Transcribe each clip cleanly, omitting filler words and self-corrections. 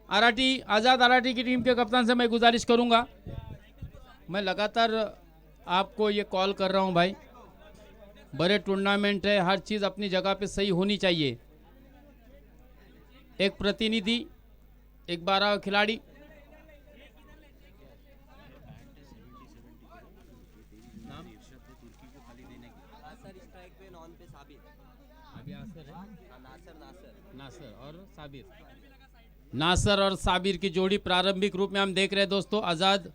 आराठी, आज़ाद आराठी की टीम के कप्तान से मैं गुजारिश करूंगा, मैं लगातार आपको ये कॉल कर रहा हूं भाई, बड़े टूर्नामेंट है, हर चीज़ अपनी जगह पे सही होनी चाहिए। एक प्रतिनिधि, एक 12 खिलाड़ी, नासर और साबिर की जोड़ी प्रारंभिक रूप में हम देख रहे हैं दोस्तों, आजाद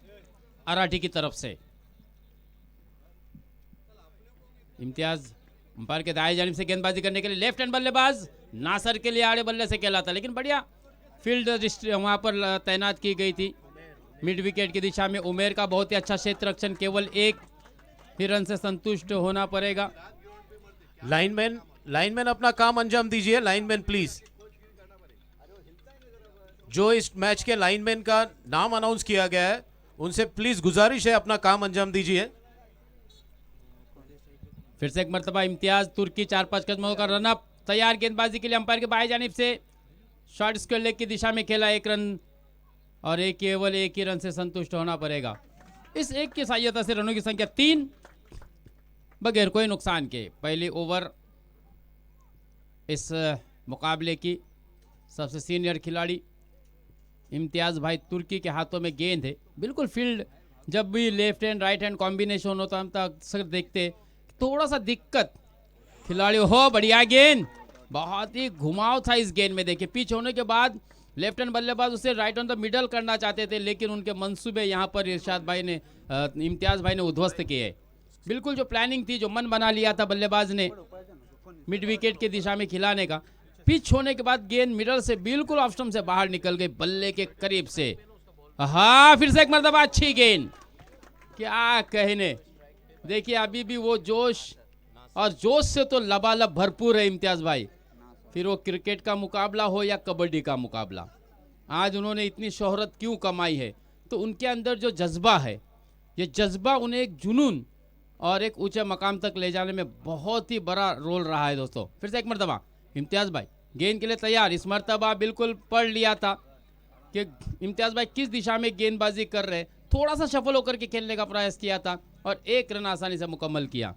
आराठी की तरफ से। इम्तियाज अंपायर के दाएं जानिब से गेंदबाजी करने के लिए लेफ्ट हैंड बल्लेबाज, नासर के लिए आड़े बल्ले से कहलाता, लेकिन बढ़िया फील्ड वहां पर तैनात की गई थी मिड विकेट की दिशा में। उमेर का बहुत ही अच्छा क्षेत्र रक्षण, केवल एक ही रन से संतुष्ट होना पड़ेगा। लाइनमैन अपना काम अंजाम दीजिए। लाइनमैन प्लीज, जो इस मैच के लाइनमैन का नाम अनाउंस किया गया है उनसे प्लीज गुजारिश है अपना काम अंजाम दीजिए। फिर से एक मरतबा इम्तियाज तुर्की 4-5 कदमों का रनअप तैयार, गेंदबाजी के लिए अंपायर के बाएं जानिब से शॉर्ट स्क्वायर लेग की दिशा में खेला, 1 रन और केवल एक ही रन से संतुष्ट होना पड़ेगा। इस एक की सहायता से रनों की संख्या 3 बगैर कोई नुकसान के। पहली ओवर इस मुकाबले की सबसे सीनियर खिलाड़ी इम्तियाज भाई तुर्की के हाथों में गेंद है। बिल्कुल फील्ड जब भी left hand right hand combination होता हम तो अक्सर देखते थोड़ा सा दिक्कत खिलाड़ी हो। बढ़िया गेंद, बहुत ही घुमाव था इस गेंद में। देखिए पिच होने के बाद लेफ्ट हैंड बल्लेबाज उसे राइट ऑन द मिडल करना चाहते थे, लेकिन उनके मंसूबे यहाँ पर इरशाद भाई ने इम्तियाज भाई ने उध्वस्त किए। बिल्कुल जो प्लानिंग थी, जो मन बना लिया था बल्लेबाज ने मिड विकेट की दिशा में खिलाने का, पिच होने के बाद गेंद मिडल से बिल्कुल ऑफ स्टंप से बाहर निकल गई, बल्ले के करीब से। हाँ, फिर से एक मरतबा अच्छी गेंद, क्या कहने। देखिए अभी भी वो जोश, और जोश से तो लबालब भरपूर है इम्तियाज भाई। फिर वो क्रिकेट का मुकाबला हो या कबड्डी का मुकाबला, आज उन्होंने इतनी शोहरत क्यों कमाई है, तो उनके अंदर जो जज्बा है, ये जज्बा उन्हें एक जुनून और एक ऊंचे मकाम तक ले जाने में बहुत ही बड़ा रोल रहा है दोस्तों। फिर से एक मरतबा इम्तियाज भाई गेंद के लिए तैयार। इस मरतबा बिल्कुल पढ़ लिया था कि इम्तियाज भाई किस दिशा में गेंदबाजी कर रहे, थोड़ा सा सफल होकर के खेलने का प्रयास किया था और 1 रन आसानी से मुकम्मल किया।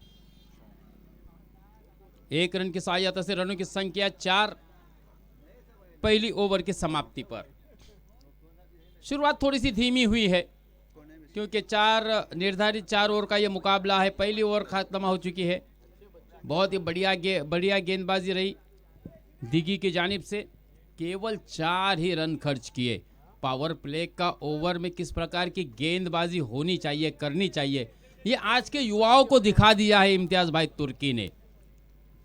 1 रन की सहायता से रनों की संख्या 4 पहली ओवर की समाप्ति पर। शुरुआत थोड़ी सी धीमी हुई है क्योंकि निर्धारित 4 ओवर का यह मुकाबला है। पहली ओवर खत्म हो चुकी है। बहुत ही बढ़िया गेंदबाजी रही दिगी की जानिब से, केवल 4 ही रन खर्च किए। पावर प्ले का ओवर में किस प्रकार की गेंदबाजी होनी चाहिए, करनी चाहिए, ये आज के युवाओं को दिखा दिया है इम्तियाज भाई तुर्की ने।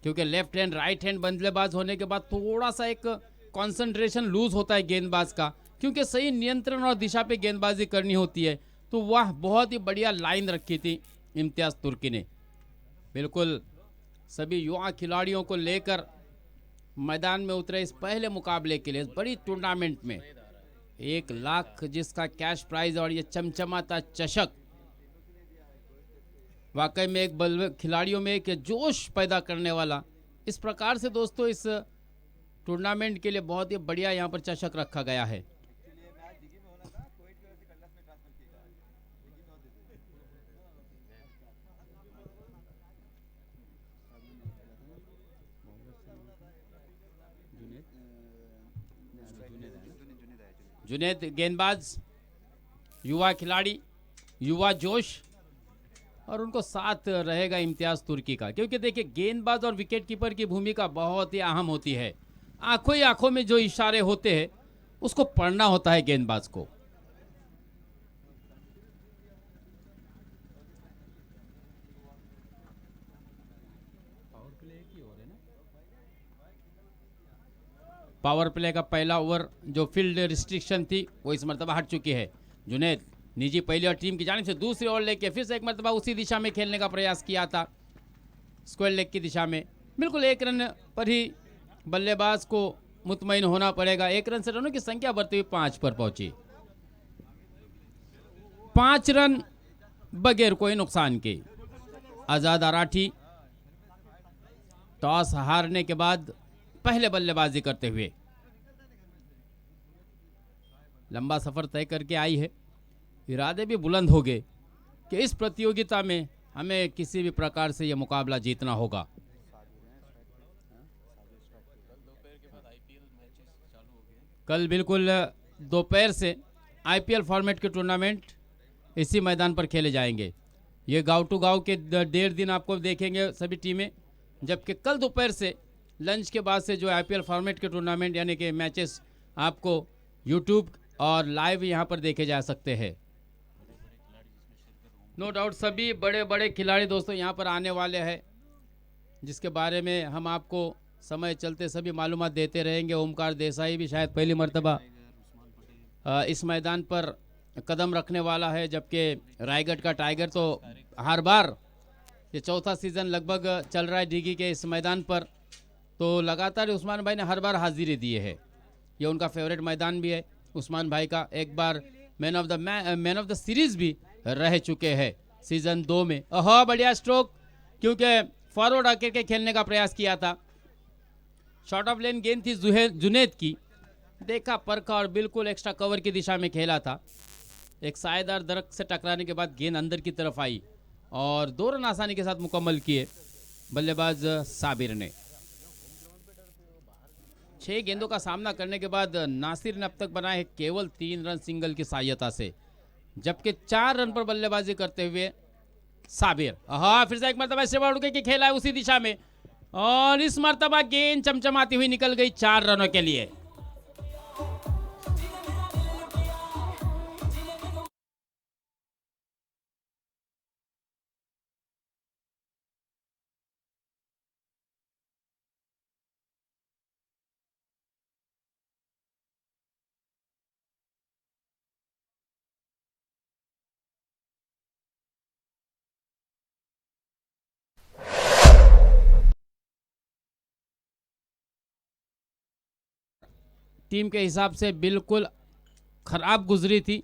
क्योंकि लेफ्ट हैंड राइट हैंड बल्लेबाज होने के बाद थोड़ा सा एक कंसंट्रेशन लूज होता है गेंदबाज का, क्योंकि सही नियंत्रण और दिशा पे गेंदबाजी करनी होती है। तो वह बहुत ही बढ़िया लाइन रखी थी इम्तियाज तुर्की ने। बिल्कुल सभी युवा खिलाड़ियों को लेकर मैदान में उतरे इस पहले मुकाबले के लिए, इस बड़ी टूर्नामेंट में 1 लाख जिसका कैश प्राइज और ये चमचमाता चषक, वाकई में एक खिलाड़ियों में एक जोश पैदा करने वाला। इस प्रकार से दोस्तों इस टूर्नामेंट के लिए बहुत ही बढ़िया यहाँ पर चषक रखा गया है। जुनैद गेंदबाज, युवा खिलाड़ी, युवा जोश, और उनको साथ रहेगा इम्तियाज तुर्की का। क्योंकि देखिए गेंदबाज और विकेट कीपर की भूमिका बहुत ही अहम होती है। आंखों ही आंखों में जो इशारे होते हैं उसको पढ़ना होता है गेंदबाज को। पावर प्ले का पहला ओवर जो फील्ड रिस्ट्रिक्शन थी वो इस मरतबा हट चुकी है। जुनैद निजी पहली और टीम की जानिब से दूसरी ओवर लेके फिर से एक मरतबा उसी दिशा में खेलने का प्रयास किया था, स्क्वायर लेग की दिशा में। बिल्कुल 1 रन पर ही बल्लेबाज को मुतमईन होना पड़ेगा। 1 रन से रनों की संख्या बढ़ती हुई 5 पर पहुंची। 5 रन बगैर कोई नुकसान के। आजाद आराठी टॉस हारने के बाद पहले बल्लेबाजी करते हुए लंबा सफ़र तय करके आई है। इरादे भी बुलंद हो गए कि इस प्रतियोगिता में हमें किसी भी प्रकार से यह मुकाबला जीतना होगा। कल बिल्कुल दोपहर से आईपीएल फॉर्मेट के टूर्नामेंट इसी मैदान पर खेले जाएंगे। ये गांव टू गांव के 1.5 दिन आपको देखेंगे सभी टीमें, जबकि कल दोपहर से लंच के बाद से जो आईपीएल फॉर्मेट के टूर्नामेंट यानी कि मैचेस आपको यूट्यूब और लाइव यहाँ पर देखे जा सकते हैं। नो डाउट सभी बड़े बड़े खिलाड़ी दोस्तों यहाँ पर आने वाले हैं, जिसके बारे में हम आपको समय चलते सभी मालूमात देते रहेंगे। ओमकार देसाई भी शायद पहली मर्तबा इस मैदान पर कदम रखने वाला है, जबकि रायगढ़ का टाइगर तो हर बार ये चौथा सीज़न लगभग चल रहा है डीगी के इस मैदान पर, तो लगातार उस्मान भाई ने हर बार हाजिरी दी है। ये उनका फेवरेट मैदान भी है उस्मान भाई का। एक बार मैन ऑफ द सीरीज़ भी रह चुके हैं सीज़न 2 में। ओह बढ़िया स्ट्रोक, क्योंकि फॉरवर्ड आकर के खेलने का प्रयास किया था। शॉर्ट ऑफ लेन गेंद थी जुनैद की, देखा परखा और बिल्कुल एक्स्ट्रा कवर की दिशा में खेला था। एक सायेदार दरख्त से टकराने के बाद गेंद अंदर की तरफ आई और 2 रन आसानी के साथ मुकम्मल किए बल्लेबाज साबिर ने। 6 गेंदों का सामना करने के बाद नासिर ने अब तक बनाए हैं केवल 3 रन सिंगल की सहायता से, जबकि 4 रन पर बल्लेबाजी करते हुए साबिर। हाँ फिर से एक मरतबा सेवा उड़ के खेला है उसी दिशा में, और इस मरतबा गेंद चमचमाती हुई निकल गई 4 रनों के लिए। टीम के हिसाब से बिल्कुल खराब गुजरी थी,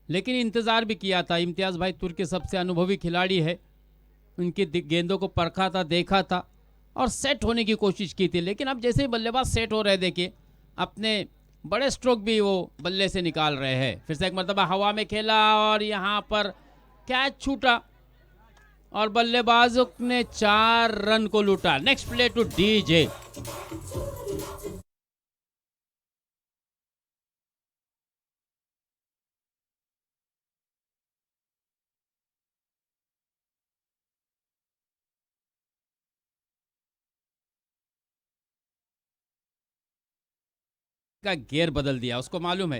लेकिन इंतज़ार भी किया था। इम्तियाज़ भाई तुर्की सबसे अनुभवी खिलाड़ी है, उनकी गेंदों को परखा था, देखा था और सेट होने की कोशिश की थी। लेकिन अब जैसे ही बल्लेबाज सेट हो रहे, देखिए अपने बड़े स्ट्रोक भी वो बल्ले से निकाल रहे हैं। फिर से एक मरतबा हवा में खेला और यहाँ पर कैच छूटा और बल्लेबाज ने 4 रन को लूटा। Next play two DJ. का गियर बदल दिया, उसको मालूम है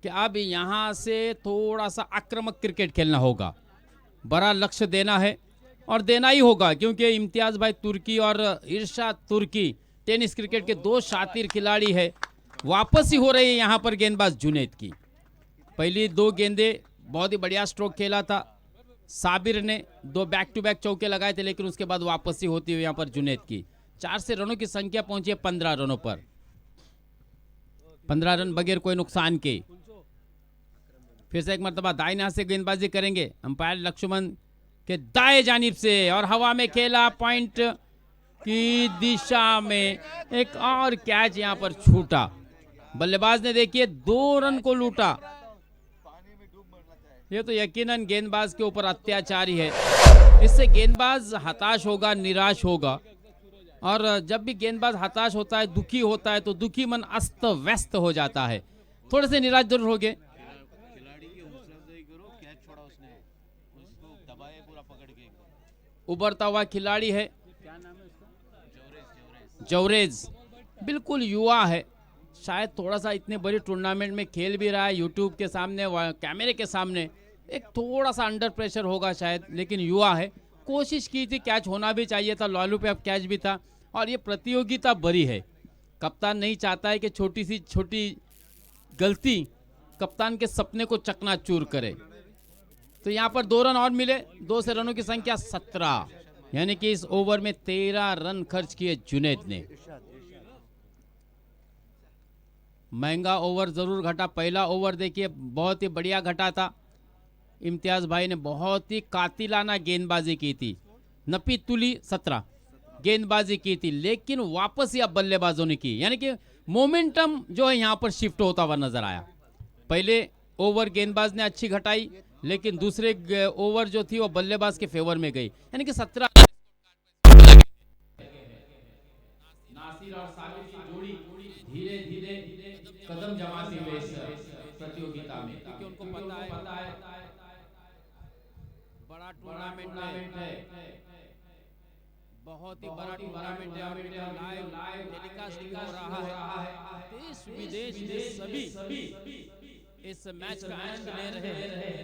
कि अब यहाँ से थोड़ा सा आक्रामक क्रिकेट खेलना होगा, बड़ा लक्ष्य देना है और देना ही होगा, क्योंकि इम्तियाज़ भाई तुर्की और इरशाद तुर्की टेनिस क्रिकेट के 2 शातिर खिलाड़ी है। वापस ही हो रही है यहाँ पर गेंदबाज जुनैद की। पहली 2 गेंदे बहुत ही बढ़िया स्ट्रोक खेला था साबिर ने, 2 बैक टू बैक चौके लगाए थे, लेकिन उसके बाद वापसी होती हुई यहाँ पर जुनैद की 4 से रनों की संख्या पहुंची है 15 रनों पर। 15 रन बगैर कोई नुकसान के। फिर से एक मरतबा दाहिने हाथ से गेंदबाजी करेंगे अंपायर लक्ष्मण के दाएं जानिब से, और हवा में खेला पॉइंट की दिशा में। एक और कैच यहाँ पर छूटा, बल्लेबाज ने देखिए 2 रन को लूटा। ये तो यकीनन गेंदबाज के ऊपर अत्याचार ही है। इससे गेंदबाज हताश होगा, निराश होगा, और जब भी गेंदबाज हताश होता है, दुखी होता है, तो दुखी मन अस्त व्यस्त हो जाता है। थोड़े से निराश जरूर हो गए। उभरता हुआ खिलाड़ी है, क्या नाम है उसका? जौरेज। बिल्कुल युवा है, शायद थोड़ा सा इतने बड़ी टूर्नामेंट में खेल भी रहा है, यूट्यूब के सामने, कैमरे के सामने, एक थोड़ा सा अंडर प्रेशर होगा शायद, लेकिन युवा है। कोशिश की थी, कैच होना भी चाहिए था, लॉलू पे अब कैच भी था, और ये प्रतियोगिता बड़ी है। कप्तान नहीं चाहता है कि छोटी सी छोटी गलती कप्तान के सपने को चकनाचूर करे। तो यहाँ पर 2 रन और मिले, 2 से रनों की संख्या 17, यानी कि इस ओवर में 13 रन खर्च किए जुनैद ने। महंगा ओवर जरूर घटा, पहला ओवर देखिए बहुत ही बढ़िया घटा था। इम्तियाज़ भाई ने बहुत ही कातिलाना गेंदबाजी की थी, नपी तुली 17 गेंदबाजी की थी, लेकिन वापस ही अब बल्लेबाजों ने की, यानी कि मोमेंटम जो है यहाँ पर शिफ्ट होता हुआ नजर आया। पहले ओवर गेंदबाज ने अच्छी घटाई, लेकिन दूसरे ओवर जो थी वो बल्लेबाज के फेवर में गई, यानी कि 17 नासिर और साबिर की जोड़ी धीरे धीरे कदम जमाती हुई इस प्रतियोगिता में, क्योंकि उनको पता है बड़ा टूर्नामेंट है, बहुत ही बड़ा टूर्नामेंट है, लाइव टेलीकास्ट हो रहा है, देश विदेश में सभी इस मैच का आनंद ले रहे हैं।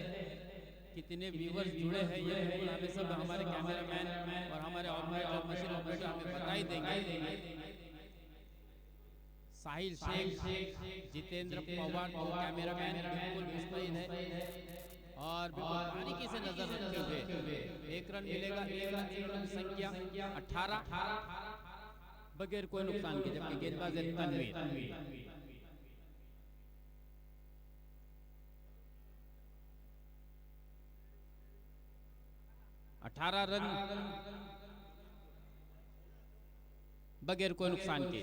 कितने व्यूअर्स जुड़े हैं ये बिल्कुल हमें सब हमारे कैमरामैन और हमारे ऑपरेटर मशीन ऑपरेटर हमें बताई देंगे। साहिल शेख, जितेंद्र पवार तो कैमरामैन बिल्कुल मुस्तैद है और बिल्कुल बारीकी से नजर रखते हुए एक रन मिलेगा, एक रन संख्या 18 बगैर कोई नुकसान के, जबकि गेंदबाज है तनवीर। 18 रन बगैर कोई नुकसान के।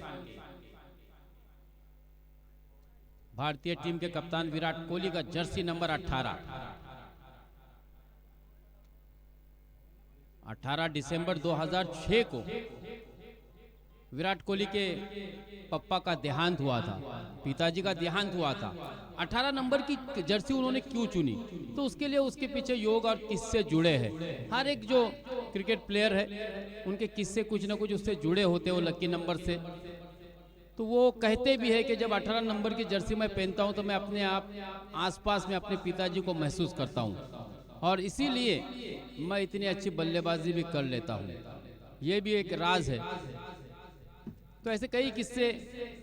भारतीय टीम के कप्तान विराट कोहली का जर्सी नंबर 18 दिसंबर 2006 को विराट कोहली के पप्पा का देहांत हुआ था, पिताजी का देहांत हुआ था। 18 नंबर की जर्सी उन्होंने क्यों चुनी, तो उसके लिए उसके पीछे योग और किस्से जुड़े हैं। हर एक जो क्रिकेट प्लेयर है उनके किस्से कुछ ना कुछ उससे जुड़े होते हैं, वो लकी नंबर से। तो वो कहते भी है कि जब 18 नंबर की जर्सी मैं पहनता हूं तो मैं अपने आप आसपास में अपने पिताजी को महसूस करता हूं, और इसीलिए मैं इतनी अच्छी बल्लेबाजी भी कर लेता हूं। ये भी एक राज है। तो ऐसे कई किस्से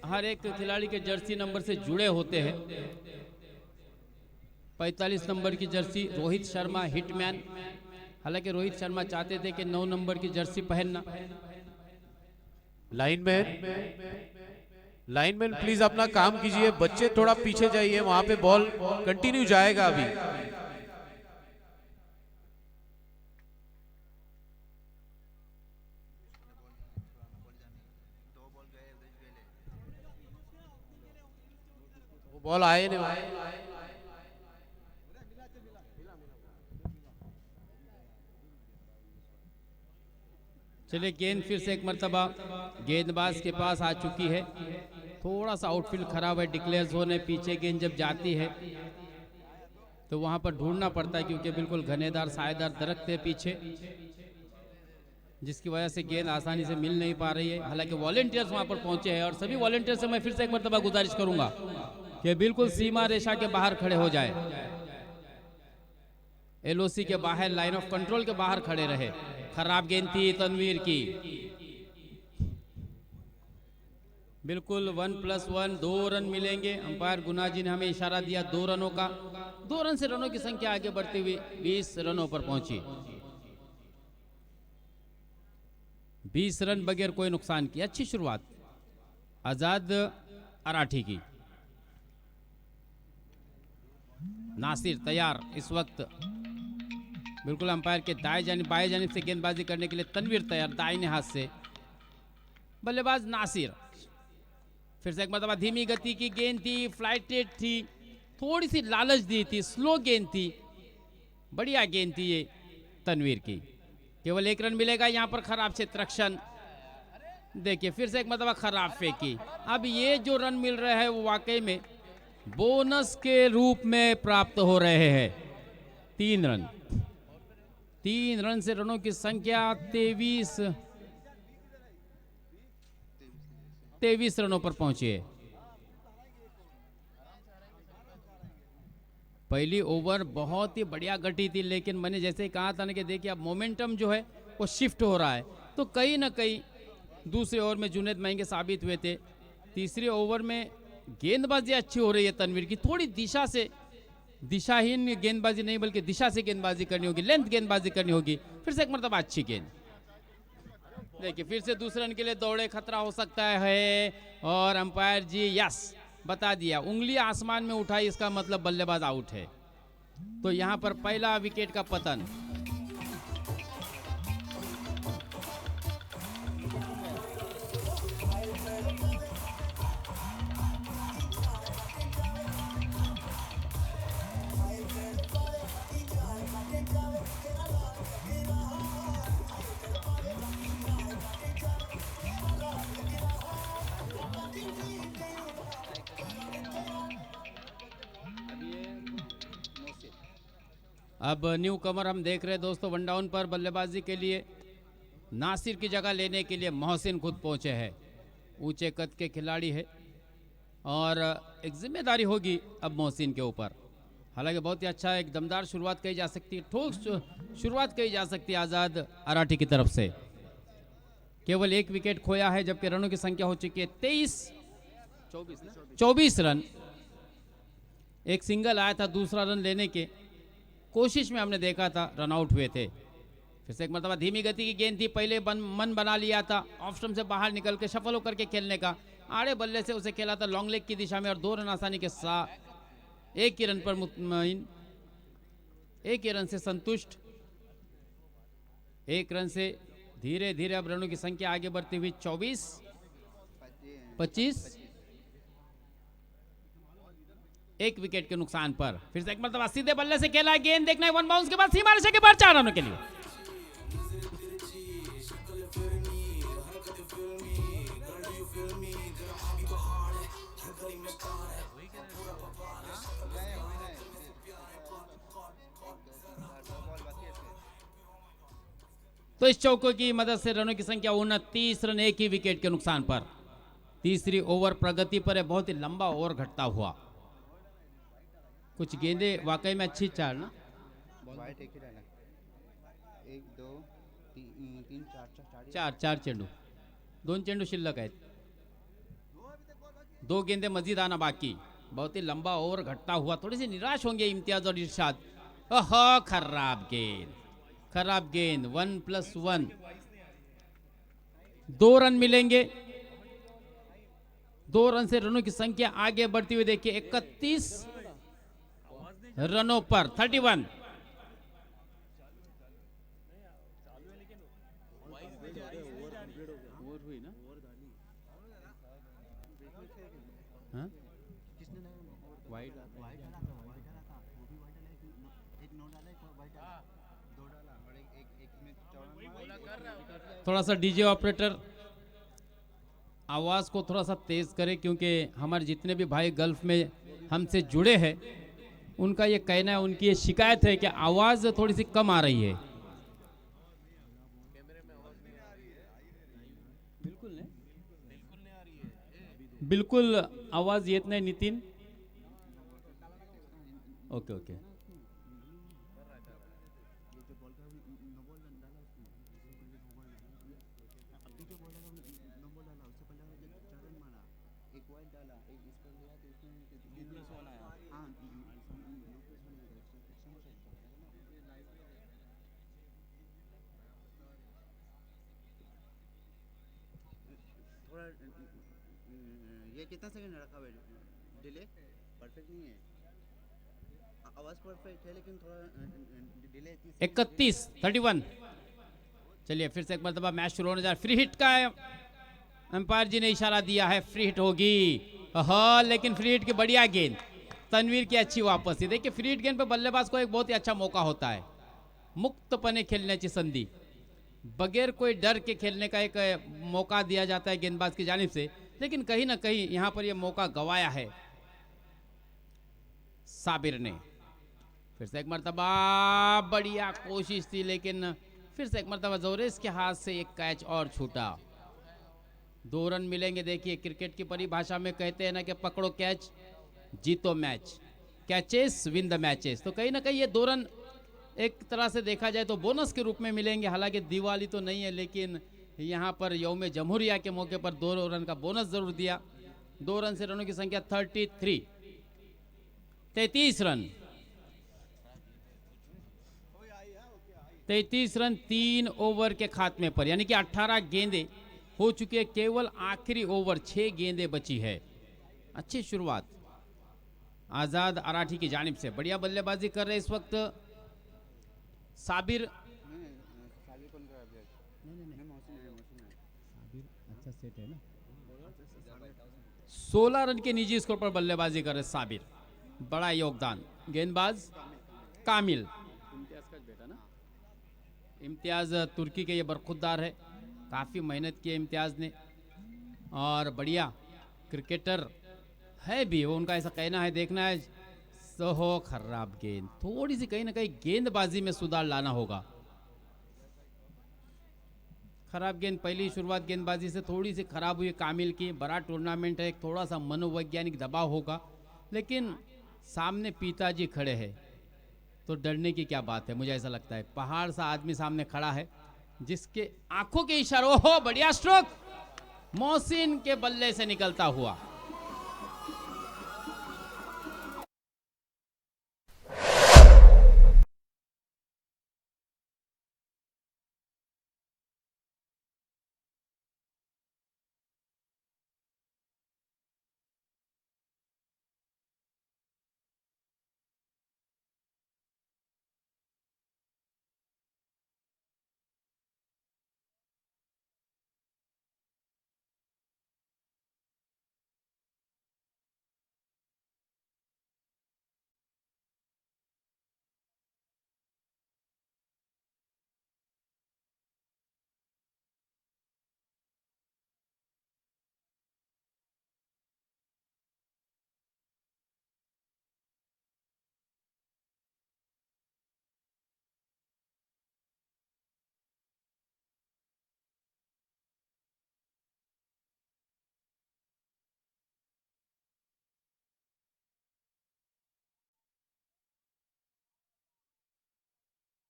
हर एक खिलाड़ी के जर्सी नंबर से जुड़े होते हैं। 45 नंबर की जर्सी रोहित शर्मा हिटमैन, हालांकि रोहित शर्मा चाहते थे कि 9 नंबर की जर्सी पहनना। लाइनमैन प्लीज अपना काम कीजिए, बच्चे थोड़ा पीछे जाइए, वहां पे बॉल कंटिन्यू जाएगा अभी। वो बॉल आए नहीं। चलिए गेंद फिर से एक मर्तबा गेंदबाज के पास आ चुकी है। थोड़ा सा आउटफील्ड खराब है, डिक्लेयर जोन है। पीछे गेंद जब जाती है तो वहां पर ढूंढना पड़ता है, क्योंकि बिल्कुल घनेदार सायेदार दरख्त है पीछे, जिसकी वजह से गेंद आसानी से मिल नहीं पा रही है। हालांकि वॉलंटियर्स वहां पर पहुंचे हैं, और सभी वॉलंटियर्स से मैं फिर से एक मर्तबा गुजारिश करूंगा कि बिल्कुल सीमा रेखा के बाहर खड़े हो जाए, एलओसी के बाहर, लाइन ऑफ कंट्रोल के बाहर खड़े रहे। खराब गेंद थी तनवीर की, बिल्कुल 1+1 2 रन मिलेंगे। अंपायर गुना जी ने हमें इशारा दिया 2 रनों का। 2 रन से रनों की संख्या आगे बढ़ती हुई 20 रनों पर पहुंची। 20 रन बगैर कोई नुकसान की अच्छी शुरुआत आजाद अराठी की। नासिर तैयार इस वक्त, बिल्कुल अंपायर के बाएं जानिब से गेंदबाजी करने के लिए तनवीर तैयार दाहिने हाथ से। बल्लेबाज नासिर, फिर से एक मरतबा धीमी गति की गेंद थी, फ्लाइटेड थी, थोड़ी सी लालच दी थी, स्लो गेंद थी, बढ़िया गेंद थी ये तनवीर की। केवल 1 रन मिलेगा यहाँ पर। खराब क्षेत्ररक्षण, देखिए फिर से एक मरतबा खराब फेंकी। अब ये जो रन मिल रहे हैं वो वाकई में बोनस के रूप में प्राप्त हो रहे हैं। 3 रन, 3 रन से रनों की संख्या 23 रनों पर पहुंची है। पहली ओवर बहुत ही बढ़िया घटी थी, लेकिन मैंने जैसे ही कहा था ना कि देखिए अब मोमेंटम जो है वो शिफ्ट हो रहा है, तो कहीं ना कहीं दूसरे ओवर में जुनैद महंगे साबित हुए थे। तीसरे ओवर में गेंदबाजी अच्छी हो रही है तनवीर की, थोड़ी दिशाहीन गेंदबाजी नहीं बल्कि दिशा से गेंदबाजी करनी होगी, लेंथ गेंदबाजी करनी होगी। फिर से एक मरतबा अच्छी गेंद, देखिए फिर से दूसरे रन के लिए दौड़े, खतरा हो सकता है। और अंपायर जी यस बता दिया, उंगली आसमान में उठाई, इसका मतलब बल्लेबाज आउट है। तो यहां पर पहला विकेट का पतन। अब न्यू कमर हम देख रहे हैं दोस्तों, वन डाउन पर बल्लेबाजी के लिए नासिर की जगह लेने के लिए मोहसिन खुद पहुंचे हैं। ऊंचे कद के खिलाड़ी है और एक जिम्मेदारी होगी अब मोहसिन के ऊपर। हालांकि बहुत ही अच्छा एक दमदार शुरुआत कही जा सकती है, ठोस शुरुआत कही जा सकती है आज़ाद अराठी की तरफ से। केवल एक विकेट खोया है जबकि रनों की संख्या हो चुकी है 24 रन। एक सिंगल आया था, दूसरा रन लेने के कोशिश में हमने देखा था, रन आउट हुए थे। फिर से एक मरतबा धीमी गति की गेंद थी, पहले मन बना लिया था ऑफ स्टंप से बाहर निकल के शफल होकर के खेलने का। आड़े बल्ले से उसे खेला था लॉन्ग लेग की दिशा में और 2 रन आसानी के साथ, एक ही रन पर मुतमईन, एक ही रन से संतुष्ट। एक रन से धीरे धीरे अब रनों की संख्या आगे बढ़ती हुई 24-25, एक विकेट के नुकसान पर। फिर से एक मरतबा सीधे बल्ले से खेला, गेंद देखना है, 1 बाउंस के बाद सीमा रेखा के बाहर 4 रनों के लिए। तो इस चौकों की मदद से रनों की संख्या 29 रन, एक ही विकेट के नुकसान पर। तीसरी ओवर प्रगति पर है, बहुत ही लंबा ओवर घटता हुआ। कुछ गेंदे वाकई में अच्छी चार ना, वाइट एक ही डाला, 1 2 3 4 चार चेंडू, 2 चेंडू शिल्लक आहेत, 2 गेंदे मजीद आना बाकी। बहुत ही लंबा ओवर घटता हुआ, थोड़ी सी निराश होंगे इम्तियाज और इरशाद। ओहो, खराब गेंद, 1+1, 2 रन मिलेंगे। 2 रन से रनों की संख्या आगे बढ़ती हुई देखिए 31 रनों पर 31। थोड़ा सा डीजे ऑपरेटर आवाज को थोड़ा सा तेज करे, क्योंकि हमारे जितने भी भाई गल्फ में हमसे जुड़े हैं उनका ये कहना है, उनकी ये शिकायत है कि आवाज थोड़ी सी कम आ रही है। बिल्कुल आवाज येत नाही नितिन। ओके ओके, ये कितना सेकंड रखा हुआ है? डिले परफेक्ट नहीं है, आवाज परफेक्ट है लेकिन थोड़ा डिले 31। चलिए फिर से एक मरतबा मैच शुरू होने जा रहा है। फ्री हिट का अंपायर जी ने इशारा दिया है, फ्री हिट होगी। हाँ, लेकिन फ्री हिट की बढ़िया गेंद, तनवीर की अच्छी वापसी। देखिए फ्री हिट गेंद पे बल्लेबाज को एक बहुत ही अच्छा मौका होता है, मुक्तपणे खेलण्याची संधि, बगैर कोई डर के खेलने का एक मौका दिया जाता है गेंदबाज की जानिब से। लेकिन कहीं ना कहीं यहां पर यह मौका गवाया है साबिर ने। फिर से एक मरतबा बढ़िया कोशिश थी, लेकिन फिर से एक मरतबा जोरेस के हाथ से एक कैच और छूटा। 2 रन मिलेंगे। देखिए क्रिकेट की परिभाषा में कहते हैं ना कि पकड़ो कैच जीतो match, catches win the matches. तो कहीं ना कहीं ये 2 रन एक तरह से देखा जाए तो बोनस के रूप में मिलेंगे। हालांकि दिवाली तो नहीं है, लेकिन यहाँ पर यौम जमहूरिया के मौके पर 2 रन का बोनस जरूर दिया। 2 रन से रनों की संख्या 33 रन, 33 रन 3 ओवर के खात्मे पर, यानी कि 18 गेंदें हो चुकी है, केवल आखिरी ओवर 6 गेंदें बची है। अच्छी शुरुआत आजाद अराठी की जानिब से, बढ़िया बल्लेबाजी कर रहे इस वक्त साबिर। अच्छा सेट है ना, 16 रन के निजी स्कोर पर बल्लेबाजी कर रहे साबिर, बड़ा योगदान। गेंदबाज कामिल, इम्तियाज तुर्की के ये बरखुरदार है, काफ़ी मेहनत की है इम्तियाज ने और बढ़िया क्रिकेटर है भी वो, उनका ऐसा कहना है। देखना है हो खराब गेंद, थोड़ी सी कहीं ना कहीं गेंदबाजी में सुधार लाना होगा। खराब गेंद, पहली शुरुआत गेंदबाजी से थोड़ी सी खराब हुई कामिल की। बड़ा टूर्नामेंट है, एक थोड़ा सा मनोवैज्ञानिक दबाव होगा, लेकिन सामने पिताजी खड़े हैं तो डरने की क्या बात है। मुझे ऐसा लगता है पहाड़ सा आदमी सामने खड़ा है जिसके आंखों के इशारों, हो बढ़िया स्ट्रोक मोहसिन के बल्ले से निकलता हुआ।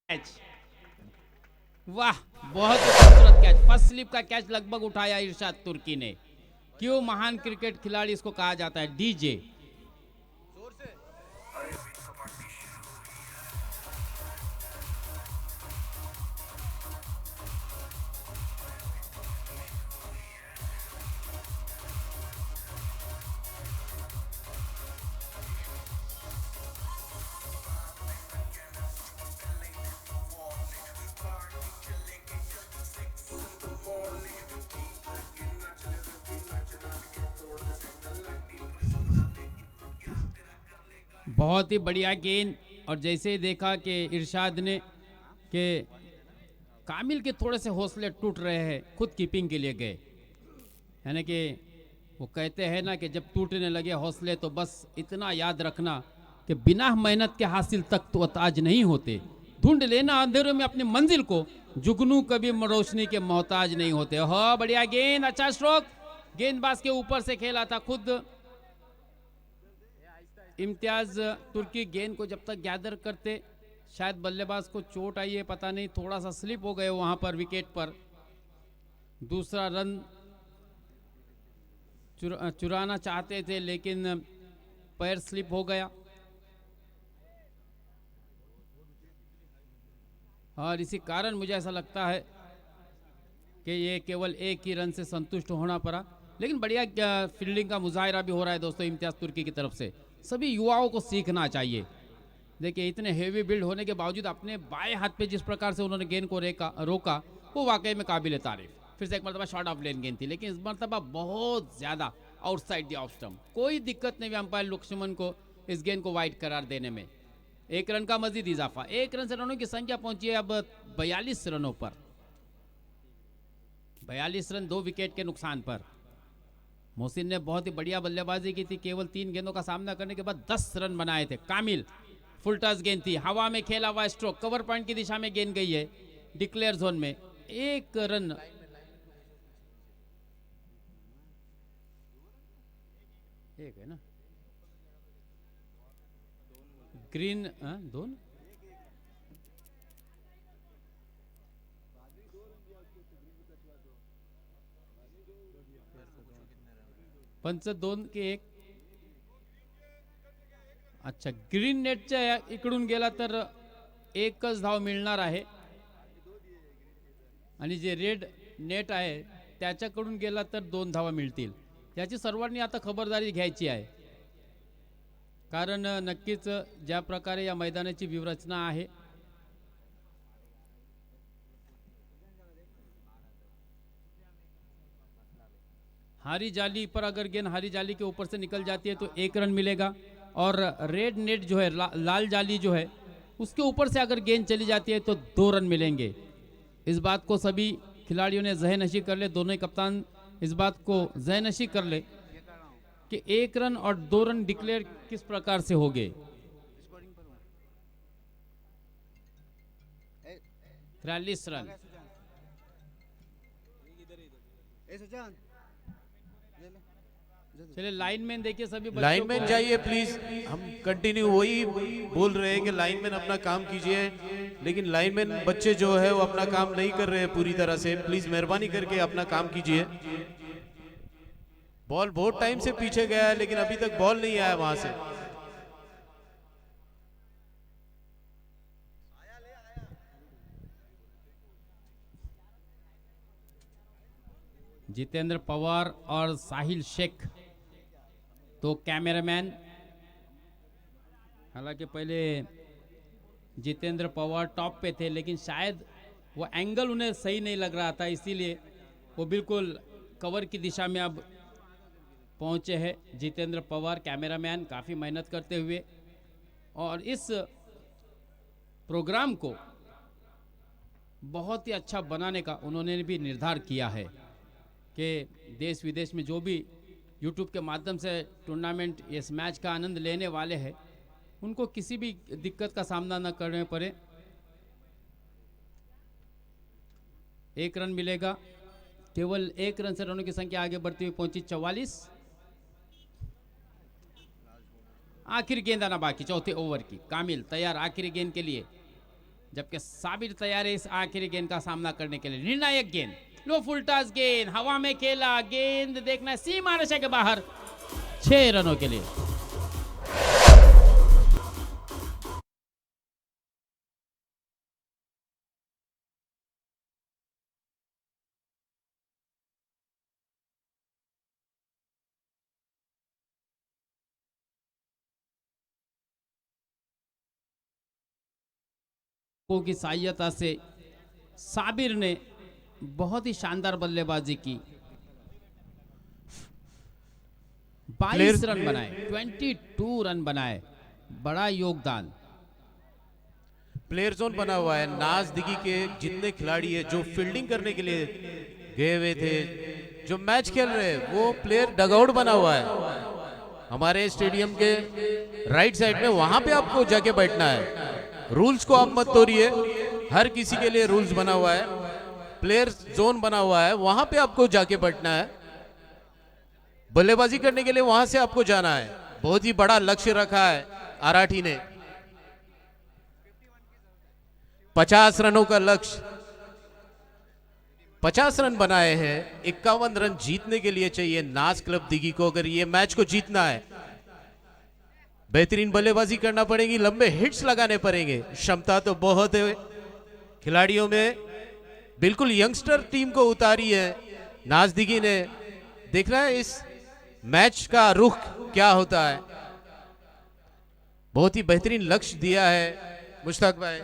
कैच, वाह बहुत ही खूबसूरत कैच, फर्स्ट स्लिप का कैच लगभग उठाया इरशाद तुर्की ने। क्यों महान क्रिकेट खिलाड़ी इसको कहा जाता है, डीजे। बहुत ही बढ़िया गेंद, और जैसे ही देखा कि इरशाद ने कि कामिल के थोड़े से हौसले टूट रहे हैं, खुद कीपिंग के लिए गए। यानी कि वो कहते हैं ना कि जब टूटने लगे हौसले तो बस इतना याद रखना कि बिना मेहनत के हासिल तक तो ताज नहीं होते। ढूंढ लेना अंधेरों में अपनी मंजिल को, जुगनू कभी रोशनी के मोहताज नहीं होते। हो बढ़िया गेंद, अच्छा स्ट्रोक, गेंदबाज के ऊपर से खेला था खुद इम्तियाज तुर्की। गेंद को जब तक गैदर करते, शायद बल्लेबाज को चोट आई है, पता नहीं, थोड़ा सा स्लिप हो गए वहां पर विकेट पर। दूसरा रन चुराना चाहते थे लेकिन पैर स्लिप हो गया, और इसी कारण मुझे ऐसा लगता है कि ये केवल एक ही रन से संतुष्ट होना पड़ा। लेकिन बढ़िया फील्डिंग का मुजाहिरा भी हो रहा है दोस्तों इम्तियाज तुर्की की तरफ से। सभी युवाओं को सीखना चाहिए। देखिए इतने हेवी बिल्ड होने के बावजूद अपने बाएं हाथ पे जिस प्रकार से उन्होंने गेंद को रोका वो वाकई में काबिल तारीफ। फिर से एक मरतबा शॉर्ट ऑफ लेन गेंद थी, लेकिन इस मरतबा बहुत ज़्यादा आउटसाइड द ऑफ स्टंप। कोई दिक्कत नहीं हुई अंपायर लक्ष्मण को इस गेंद को वाइड करार देने में। एक रन का मजीद इजाफा, एक रन से रनों की संख्या पहुंची है अब 42 रनों पर। 42 रन 2 विकेट के नुकसान पर। मोहसिन ने बहुत ही बढ़िया बल्लेबाजी की थी, केवल 3 गेंदों का सामना करने के बाद 10 रन बनाए थे। कामिल फुल टच गेंद थी, हवा में खेला हुआ स्ट्रोक, कवर पॉइंट की दिशा में गेंद गई है डिक्लेयर जोन में। 1 रन एक है ना, ग्रीन दोनों पंच 2 के 1। अच्छा, ग्रीन नेटच्या इकडून गेला तर एकच धाव मिळणार आहे, आणि जे रेड नेट आहे त्याच्याकडून गेला तर 2 धावा मिळतील। याची सर्वांनी आता खबरदारी घ्यायची आहे, कारण नक्कीच ज्या प्रकारे या मैदानाची व्यूहरचना आहे, हारी जाली पर अगर गेंद हारी जाली के ऊपर से निकल जाती है तो 1 रन मिलेगा, और रेड नेट जो है लाल जाली जो है उसके ऊपर से अगर गेंद चली जाती है तो 2 रन मिलेंगे। इस बात को सभी खिलाड़ियों ने ज़हन-नशी कर ले, दोनों ही कप्तान इस बात को ज़हन-नशी कर ले कि 1 रन और 2 रन डिक्लेयर किस प्रकार से होंगे। 43 रन। ए सुजान ले ले चलिए लाइनमैन देखिए सभी बच्चों लाइनमैन को। जाइए प्लीज, हम कंटिन्यू वही बोल रहे हैं कि लाइनमैन अपना काम कीजिए, लेकिन लाइनमैन बच्चे जो है वो अपना काम नहीं कर रहे हैं पूरी तरह से। प्लीज मेहरबानी करके अपना काम कीजिए। बॉल बहुत टाइम से पीछे गया है लेकिन अभी तक बॉल नहीं आया वहां से। जितेंद्र पवार और साहिल शेख तो कैमरामैन। हालांकि पहले जितेंद्र पवार टॉप पे थे लेकिन शायद वो एंगल उन्हें सही नहीं लग रहा था, इसीलिए वो बिल्कुल कवर की दिशा में अब पहुंचे हैं। जितेंद्र पवार कैमरामैन काफ़ी मेहनत करते हुए, और इस प्रोग्राम को बहुत ही अच्छा बनाने का उन्होंने भी निर्धार किया है कि देश विदेश में जो भी यूट्यूब के माध्यम से टूर्नामेंट इस मैच का आनंद लेने वाले हैं उनको किसी भी दिक्कत का सामना न करने पड़े। एक रन मिलेगा, केवल एक रन से रनों की संख्या आगे बढ़ती हुई पहुंची 44। आखिरी गेंद आना बाकी चौथे ओवर की। कामिल तैयार आखिरी गेंद के लिए, जबकि साबिर तैयार है इस आखिरी गेंद का सामना करने के लिए। निर्णायक गेंद, लो फुल टॉस गेंद, हवा में खेला, गेंद देखना सीमा रेखा के बाहर, 6 रनों के लिए। की सहायता से साबिर ने बहुत ही शानदार बल्लेबाजी की। 22 रन बनाए, 22 रन बनाए, बड़ा योगदान। प्लेयर जोन बना हुआ है। नाज दिघी के जितने खिलाड़ी है जो फील्डिंग करने के लिए गए हुए थे, जो मैच खेल रहे हैं, वो प्लेयर डगआउट बना हुआ है हमारे स्टेडियम के राइट साइड में। वहां पे आपको जाके बैठना है। रूल्स को आप मत तोड़िए, हर किसी के लिए रूल्स बना हुआ है। प्लेयर जोन बना हुआ है, वहां पे आपको जाके बैठना है। बल्लेबाजी करने के लिए वहां से आपको जाना है। बहुत ही बड़ा लक्ष्य रखा है आराठी ने, 50 रनों का लक्ष्य। 50 रन बनाए हैं, 51 रन जीतने के लिए चाहिए नाज क्लब दिघी को अगर ये मैच को जीतना है। बेहतरीन बल्लेबाजी करना पड़ेगी, लंबे हिट्स लगाने पड़ेंगे। क्षमता तो बहुत है खिलाड़ियों में, बिल्कुल यंगस्टर टीम को उतारी है नाज दिघी ने। देखना है इस मैच का रुख क्या होता है। बहुत ही बेहतरीन लक्ष्य दिया है मुश्ताक भाई।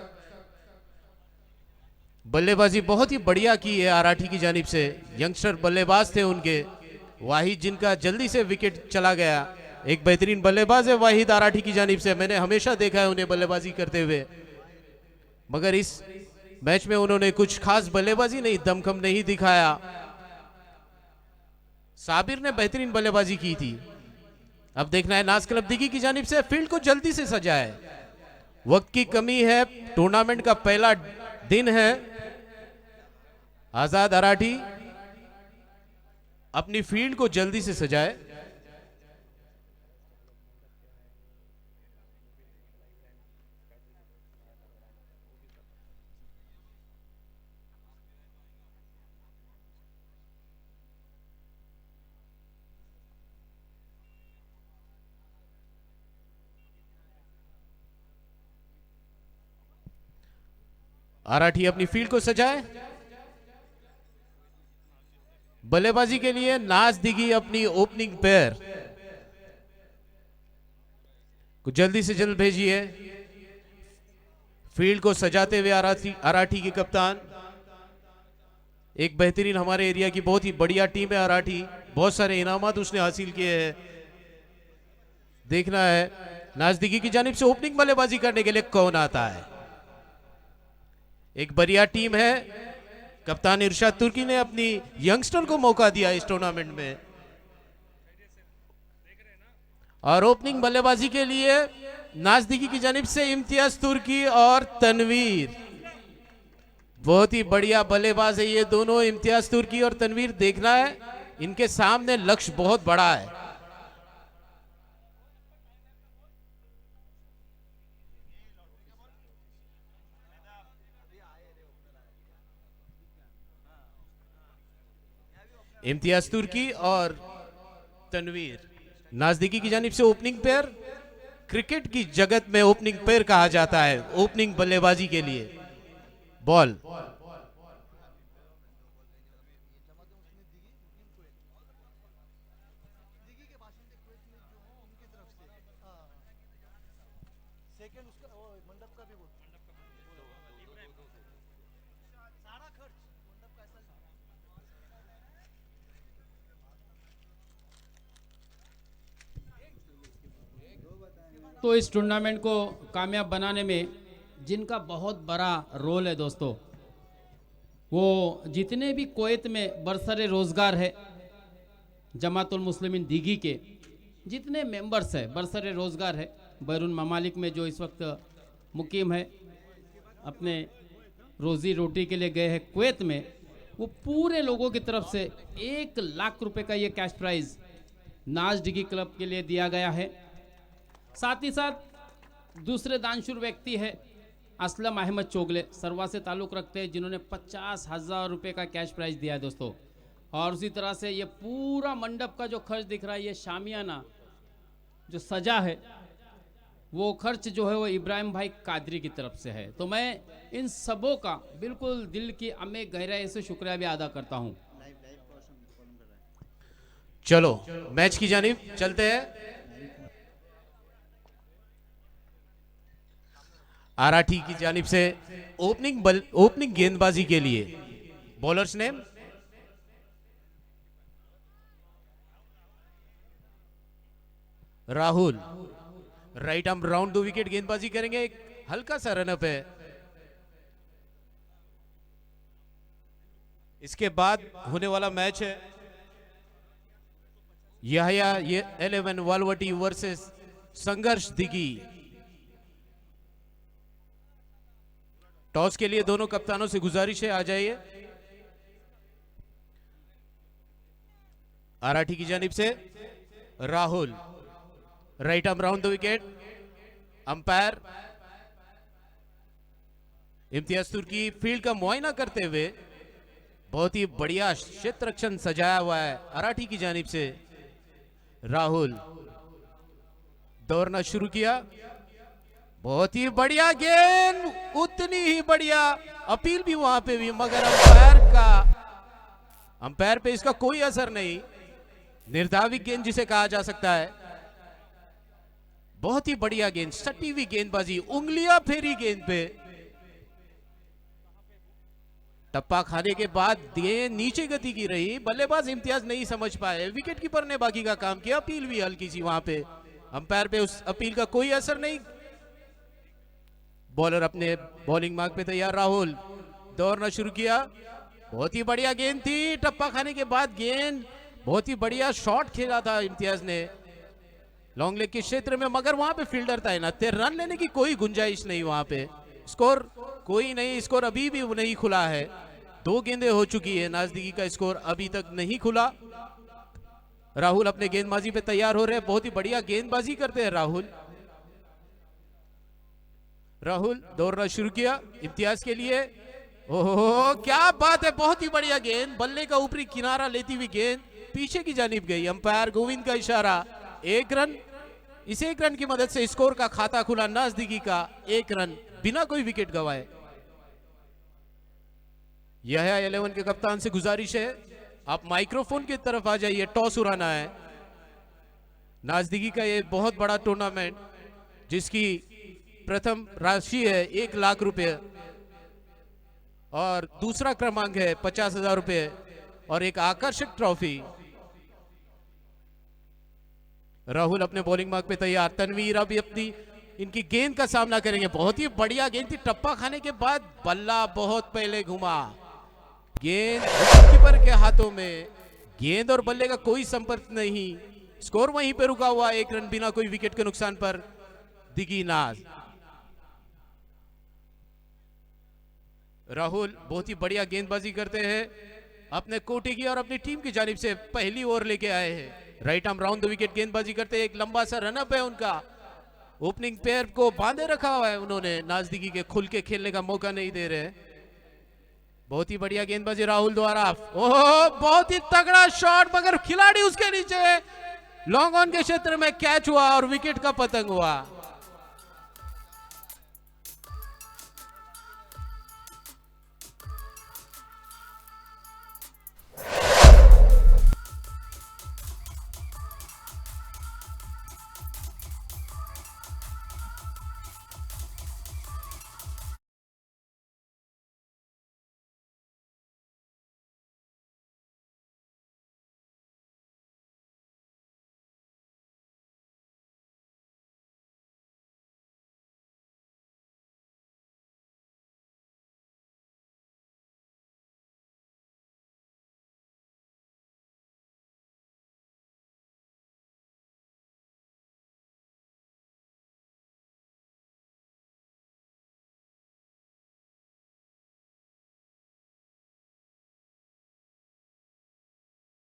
बल्लेबाजी बहुत ही बढ़िया की है आराठी की जानिब से। यंगस्टर बल्लेबाज थे उनके, वाहिद जिनका जल्दी से विकेट चला गया। एक बेहतरीन बल्लेबाज है वाहिद आराठी की जानिब से, मैंने हमेशा देखा है उन्हें बल्लेबाजी करते हुए, मगर इस मैच में उन्होंने कुछ खास बल्लेबाजी नहीं, दमखम नहीं दिखाया। साबिर ने बेहतरीन बल्लेबाजी की थी। अब देखना है नाज क्लब दिघी की जानिब से फील्ड को जल्दी से सजाए। वक्त की कमी है, टूर्नामेंट का पहला दिन है। आजाद आराठी अपनी फील्ड को जल्दी से सजाए। आराठी अपनी फील्ड को सजाए। बल्लेबाजी के लिए नाज दिघी अपनी ओपनिंग पेयर को जल्दी से जल्द भेजिए। फील्ड को सजाते हुए आराठी के कप्तान। एक बेहतरीन हमारे एरिया की बहुत ही बढ़िया टीम है आराठी, बहुत सारे इनामात उसने हासिल किए हैं। देखना है नाज दिघी की जानिब से ओपनिंग बल्लेबाजी करने के लिए कौन आता है। एक बढ़िया टीम है, कप्तान इरशाद तुर्की ने अपनी यंगस्टर को मौका दिया इस टूर्नामेंट में। और ओपनिंग बल्लेबाजी के लिए नाज दिघी की जानिब से इम्तियाज तुर्की और तनवीर। बहुत ही बढ़िया बल्लेबाज है ये दोनों, इम्तियाज तुर्की और तनवीर। देखना है, इनके सामने लक्ष्य बहुत बड़ा है। इम्तियाज तुर्की और तनवीर नाजदीकी की जानिब से ओपनिंग पेयर। क्रिकेट की जगत में ओपनिंग पेयर कहा जाता है ओपनिंग बल्लेबाजी के लिए। बॉल तो इस टूर्नामेंट को कामयाब बनाने में जिनका बहुत बड़ा रोल है दोस्तों, वो जितने भी कुवैत में बरसरे रोज़गार है जमातुल मुस्लिमीन दीगी के जितने मेंबर्स है बरसरे रोज़गार है बैरून ममालिक में जो इस वक्त मुकीम है, अपने रोज़ी रोटी के लिए गए हैं कुवैत में, वो पूरे लोगों की तरफ से 1,00,000 रुपए का ये कैश प्राइज़ नाज डिगी क्लब के लिए दिया गया है। साथ ही साथ दूसरे दानशूर व्यक्ति है असलम अहमद चोगले, सरवा से ताल्लुक़ रखते हैं, जिन्होंने 50,000 रुपये का कैश प्राइज़ दिया है दोस्तों। और उसी तरह से ये पूरा मंडप का जो खर्च दिख रहा है, ये शामियाना जो सजा है, वो खर्च जो है वो इब्राहिम भाई कादरी की तरफ से है। तो मैं इन सबों का बिल्कुल दिल की अमे गहराई से शुक्रिया भी अदा करता हूँ। चलो मैच की जानिब चलते हैं। आराठी की जानिब से ओपनिंग गेंदबाजी के लिए bowlers name Rahul, right arm round 2 wicket गेंदबाजी करेंगे। एक हल्का सा रनअप है। इसके बाद होने वाला मैच है यहया ये 11 वालवटी वर्सेस संघर्ष दिगी। टॉस के लिए दोनों कप्तानों से गुजारिश है, आ जाइए। आराठी की जानिब से Rahul, right arm round 2 wicket. Umpire Imtiaz Turki field का मुआयना करते हुए बहुत ही बढ़िया क्षेत्र रक्षण सजाया हुआ है। आराठी की जानिब से राहुल दौड़ना शुरू किया। बहुत ही बढ़िया गेंद, उतनी ही बढ़िया अपील भी वहां पे भी, मगर अंपायर पे इसका कोई असर नहीं। निर्धावित गेंद जिसे कहा जा सकता है। बहुत ही बढ़िया गेंद, सटी हुई गेंदबाजी, उंगलियां फेरी गेंद पे। टप्पा खाने के बाद गेंद नीचे गति की रही, बल्लेबाज इम्तियाज नहीं समझ पाए, विकेट कीपर ने बाकी का काम किया। अपील भी हल्की सी वहां पे, अंपायर पे उस अपील का कोई असर नहीं। बॉलर अपने बॉलिंग मार्क पे तैयार। राहुल दौड़ना शुरू किया। बहुत ही बढ़िया गेंद थी, टप्पा खाने के बाद गेंद, बहुत ही बढ़िया शॉट खेला था इम्तियाज ने लॉन्ग लेग के क्षेत्र में, मगर वहां पे फील्डर तैनात थे। रन लेने की कोई गुंजाइश नहीं वहां पे। स्कोर कोई नहीं, स्कोर अभी भी नहीं खुला है। 2 गेंदें हो चुकी है, नाजदीकी का स्कोर अभी तक नहीं खुला। राहुल अपने गेंदबाजी पे तैयार हो रहे हैं। बहुत ही बढ़िया गेंदबाजी करते हैं राहुल दौड़ना शुरू किया इम्तियाज के लिए। ओहो क्या बात है, बहुत ही बढ़िया गेंद, बल्ले का ऊपरी किनारा लेती हुई गेंद पीछे की जानिब गई। अंपायर गोविंद का इशारा, 1 रन। इस 1 रन की मदद से स्कोर का खाता खुला नाजदीकी का, 1 रन बिना कोई विकेट गंवाए। यह 11 के कप्तान से गुजारिश है, आप माइक्रोफोन की तरफ आ जाइए, टॉस उड़ाना है। नाजदीकी का ये बहुत बड़ा टूर्नामेंट जिसकी प्रथम राशि है 1,00,000 रुपए और दूसरा क्रमांक है 50,000 रुपए और एक आकर्षक ट्रॉफी। राहुल अपने बॉलिंग मार्क पे तैयार। तनवीर अभी अपनी इनकी गेंद का सामना करेंगे। बहुत ही बढ़िया गेंद थी, टप्पा खाने के बाद बल्ला बहुत पहले घुमा। गेंद कीपर के हाथों में, गेंद और बल्ले का कोई संपर्क नहीं। स्कोर वहीं पे रुका हुआ, 1 रन बिना कोई विकेट के नुकसान पर दिगी नाज। राहुल बहुत ही बढ़िया गेंदबाजी करते हैं, अपने कोटे की और अपनी टीम की जानिब से पहली ओवर लेके आए हैं। Right arm round the wicket गेंदबाजी करते हैं, एक लंबा सा रनअप है उनका। ओपनिंग पेयर को बांधे रखा हुआ है उन्होंने, नजदीकी के खुल के खेलने का मौका नहीं दे रहे। बहुत ही बढ़िया गेंदबाजी राहुल द्वारा। ओह बहुत ही तगड़ा शॉट, मगर खिलाड़ी उसके नीचे लॉन्ग ऑन के क्षेत्र में कैच हुआ और विकेट का पतंग हुआ।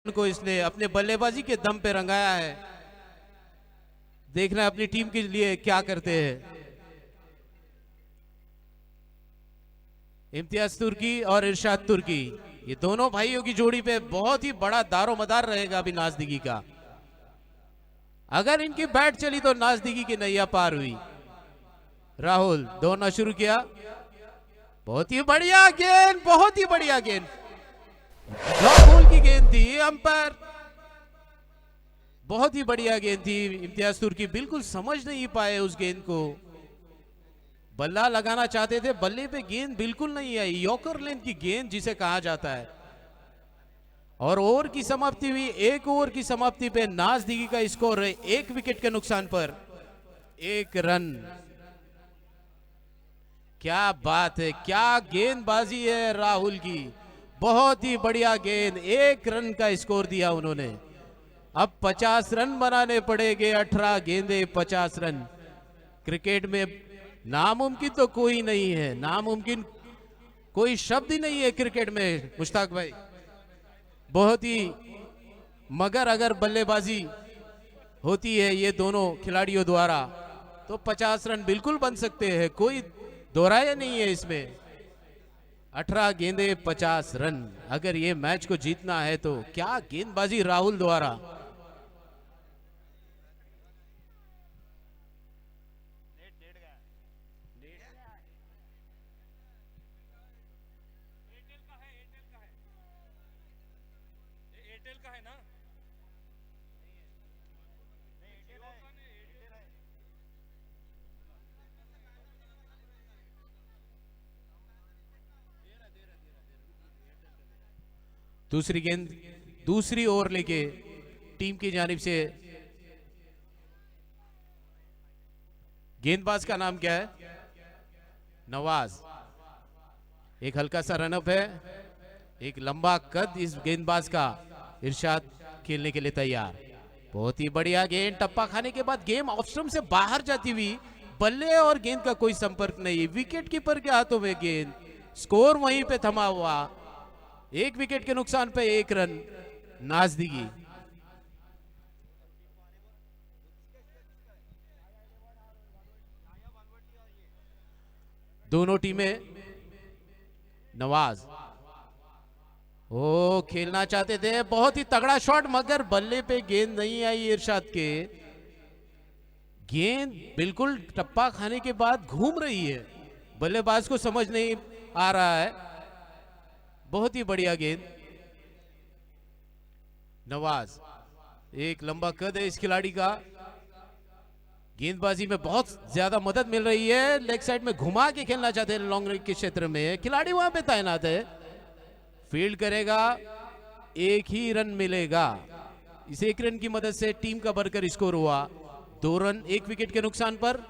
को इसने अपने बल्लेबाजी के दम पे रंगाया है। देखना अपनी टीम के लिए क्या करते हैं। इम्तियाज तुर्की और इरशाद तुर्की, ये दोनों भाइयों की जोड़ी पे बहुत ही बड़ा दारोमदार रहेगा अभी नाजदिगी का। अगर इनकी बैट चली तो नाजदिगी की नैया पार हुई। राहुल दौड़ना शुरू किया, बहुत ही बढ़िया गेंद, बहुत ही बढ़िया गेंद, ड्रॉप बॉल की गेंद थी। अंपायर बहुत ही बढ़िया गेंद थी। इम्तियाज तुर्की बिल्कुल समझ नहीं पाए उस गेंद को, बल्ला लगाना चाहते थे, बल्ले पे गेंद बिल्कुल नहीं आई। यॉर्कर लेंथ की गेंद जिसे कहा जाता है। और ओवर की समाप्ति हुई, एक ओवर की समाप्ति पे नाजदिगी का स्कोर है 1 विकेट के नुकसान पर 1 रन। क्या बात है, क्या गेंदबाजी है राहुल की, बहुत ही बढ़िया गेंद। 1 रन का स्कोर दिया उन्होंने। अब 50 रन बनाने पड़ेंगे, 18 गेंदे 50 रन। क्रिकेट में नामुमकिन तो कोई नहीं है, नामुमकिन कोई शब्द ही नहीं है क्रिकेट में मुश्ताक भाई। बहुत ही, मगर अगर बल्लेबाजी होती है ये दोनों खिलाड़ियों द्वारा तो 50 रन बिल्कुल बन सकते हैं, कोई दोहराया नहीं है इसमें। 18 गेंदे 50 रन। अगर ये मैच को जीतना है तो क्या गेंदबाजी राहुल द्वारा। दूसरी गेंद, दूसरी ओवर लेके टीम की जानिब से गेंदबाज का नाम क्या है? नवाज। एक हल्का सा रनअप है, एक लंबा कद इस गेंदबाज का। इरशाद खेलने के लिए तैयार। बहुत ही बढ़िया गेंद, टप्पा खाने के बाद गेम ऑफ स्टंप से बाहर जाती हुई, बल्ले और गेंद का कोई संपर्क नहीं, विकेट कीपर के हाथों में गेंद, स्कोर वहीं पे थमा हुआ। 1 विकेट के नुकसान पे 1 रन नाजदिगी। दोनों टीमें, नवाज ओ खेलना चाहते थे, बहुत ही तगड़ा शॉट, मगर बल्ले पे गेंद नहीं आई इरशाद के। गेंद बिल्कुल टप्पा खाने के बाद घूम रही है, बल्लेबाज को समझ नहीं आ रहा है। बहुत ही बढ़िया गेंद। नवाज, एक लंबा कद है इस खिलाड़ी का, गेंदबाजी में बहुत ज्यादा मदद मिल रही है। लेग साइड में घुमा के खेलना चाहते हैं, लॉन्ग रेंज के क्षेत्र में खिलाड़ी वहां पे तैनात है। फील्ड करेगा, 1 ही रन मिलेगा। इस 1 रन की मदद से टीम का बढ़कर स्कोर हुआ 2 रन 1 विकेट के नुकसान पर।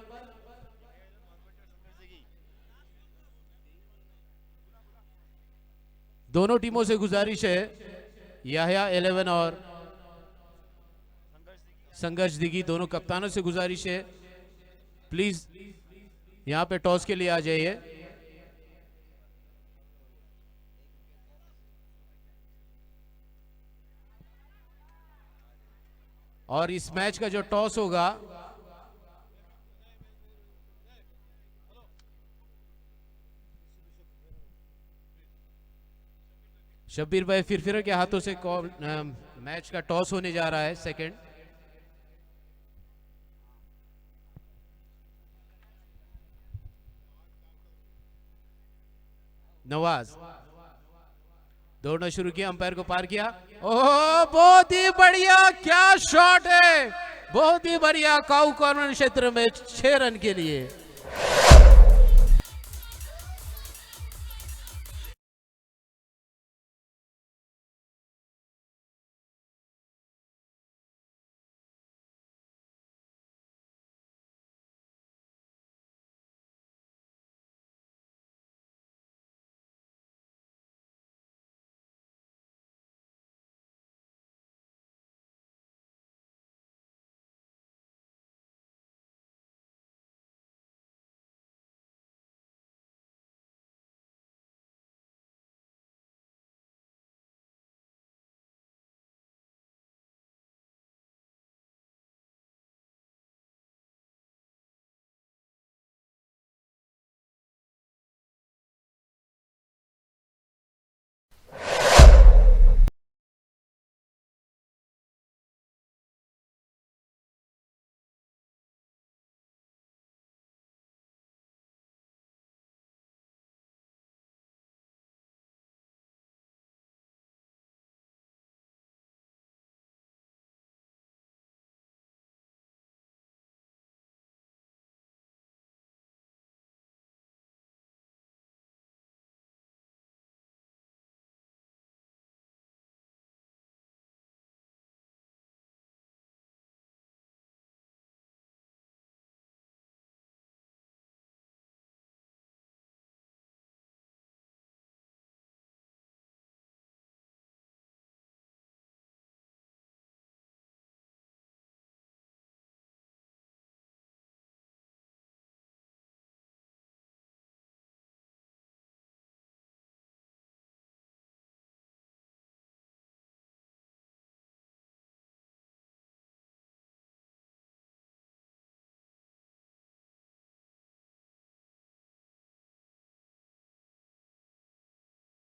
दोनों टीमों से गुजारिश है, याह्या 11 और संघर्ष दिगी, दोनों कप्तानों से गुजारिश है, प्लीज यहां पे टॉस के लिए आ जाइए। और इस मैच का जो टॉस होगा शब्बीर भाई फिर के हाथों से मैच का टॉस होने जा रहा है। सेकंड नवाज दौड़ना शुरू किया, अंपायर को पार किया। ओह बहुत ही बढ़िया, क्या शॉट है, बहुत ही बढ़िया। काउ कॉर्नर क्षेत्र में 6 रन के लिए।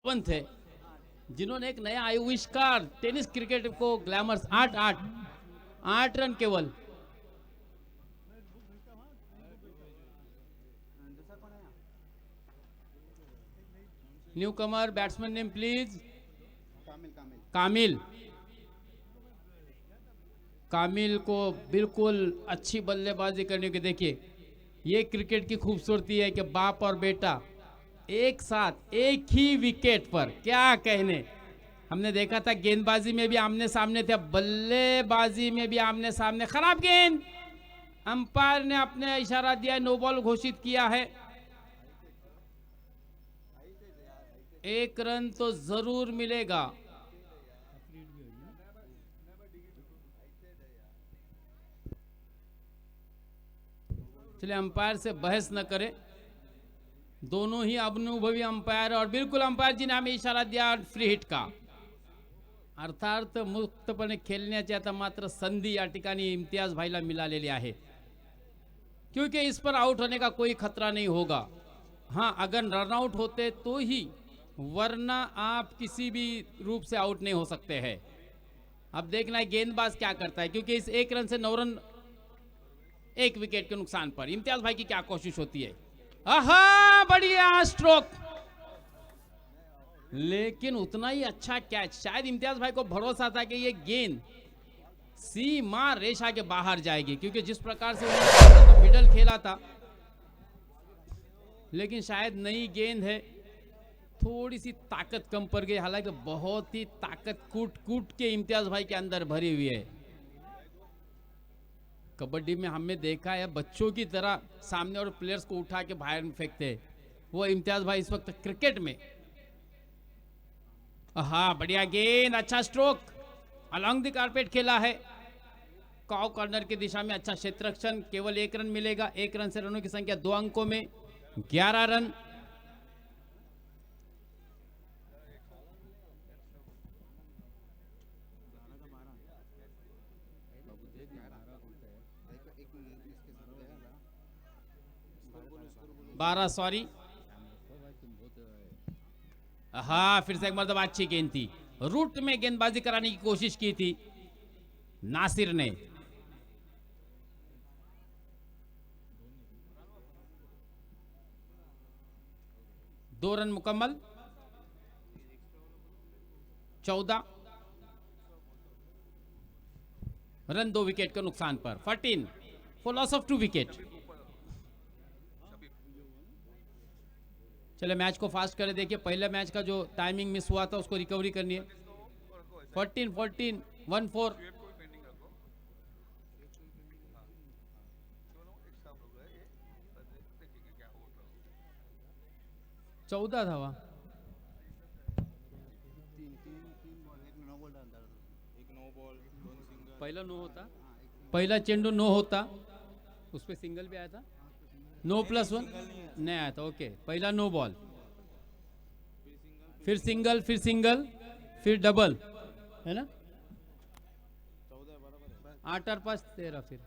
थे जिन्होंने एक नया आविष्कार टेनिस क्रिकेट को ग्लैमर्स 8 रन केवल। New comer batsman name please. Kamil Kamil को बिल्कुल अच्छी बल्लेबाजी करने की। देखिए ये क्रिकेट की खूबसूरती है कि बाप और बेटा एक साथ एक ही विकेट पर, क्या कहने। हमने देखा था गेंदबाजी में भी आमने सामने थे, बल्लेबाजी में भी आमने सामने। खराब गेंद, अंपायर ने अपने इशारा दिया, नो बॉल घोषित किया है। 1 रन तो जरूर मिलेगा। चलिए अंपायर से बहस न करें, दोनों ही अनुभवी अंपायर, और बिल्कुल अंपायर जी ने हमें इशारा दिया फ्री हिट का, अर्थात मुक्तपणे खेळण्याची आता मात्र संधी या ठिकाणी इम्तियाज भाईला मिळालेली आहे, क्योंकि इस पर आउट होने का कोई खतरा नहीं होगा। हाँ अगर रन आउट होते तो ही, वरना आप किसी भी रूप से आउट नहीं हो सकते हैं। अब देखना है गेंदबाज क्या करता है, क्योंकि इस 1 रन से 9 रन 1 विकेट के नुकसान पर इम्तियाज भाई की क्या कोशिश होती है। आहा बढ़िया स्ट्रोक, लेकिन उतना ही अच्छा कैच। शायद इम्तियाज भाई को भरोसा था कि ये गेंद सीमा रेशा के बाहर जाएगी, क्योंकि जिस प्रकार से उन्होंने मिडल खेला था, लेकिन शायद नई गेंद है, थोड़ी सी ताकत कम पड़ गई। हालांकि बहुत ही ताकत कूट कूट के इम्तियाज भाई के अंदर भरी हुई है। कबड्डी में हमने देखा है बच्चों की तरह सामने और प्लेयर्स को उठा के बाहर फेंकते हैं, वो इम्तियाज भाई इस वक्त क्रिकेट में। हाँ बढ़िया गेंद, अच्छा स्ट्रोक, अलॉन्ग द कारपेट खेला है, काउ कॉर्नर की दिशा में अच्छा क्षेत्ररक्षण। केवल 1 रन मिलेगा। 1 रन से रनों की संख्या 2 अंकों में 11 रन। 12, सॉरी। हाँ, फिर से एक मरतबा अच्छी गेंद थी, रूट में गेंदबाजी कराने की कोशिश की थी नासिर ने। दो रन मुकम्मल, 14 रन, 2 विकेट के नुकसान पर। 14 फॉर लॉस ऑफ 2 विकेट। चले मैच को फास्ट करें। देखिए पहले मैच का जो टाइमिंग मिस हुआ था उसको रिकवरी करनी है। 14 14 1-4। 14 था वहाँ। पहला नो होता, पहला चेंडू नो होता, उस पर सिंगल भी आया था। नो +1 नहीं आया था। ओके, पहला नो बॉल, फिर सिंगल, फिर सिंगल, फिर डबल, है ना। 8 और 5 13, फिर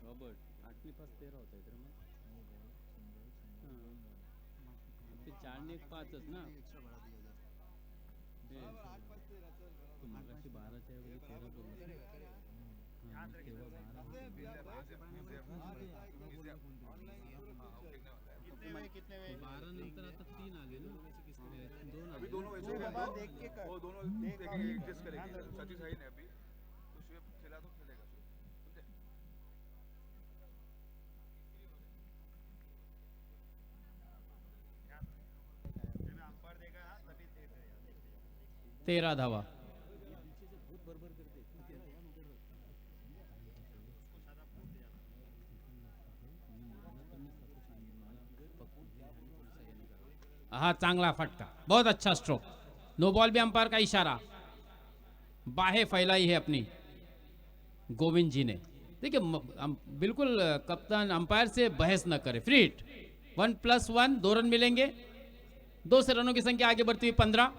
रॉबर्ट 8 ने 5 13 होता इधर में। फिर 4 ने 1 5 ना। तो मगाशी 12 च्या ऐवजी 13 बोललो. हां, तेव्हा 12 नंतर आता 3 आले ना. 2 आले. अभी दोनों ऐसे हैं वो देख के कर, वो दोनों देख के एडजस्ट करेंगे। सचिन है ना अभी, तो शुएब खेला तो खेलेगा शुएब, समझे। 13 धावा. हाँ, चांगला फटका, बहुत अच्छा स्ट्रोक. नो बॉल भी अंपायर का इशारा. बाहें फैलाई है अपनी गोविंद जी ने. देखिए बिल्कुल कप्तान अंपायर से बहस न करे. Free hit. 1+1, 2 रन मिलेंगे. 2 से रनों की संख्या आगे बढ़ती हुई 15.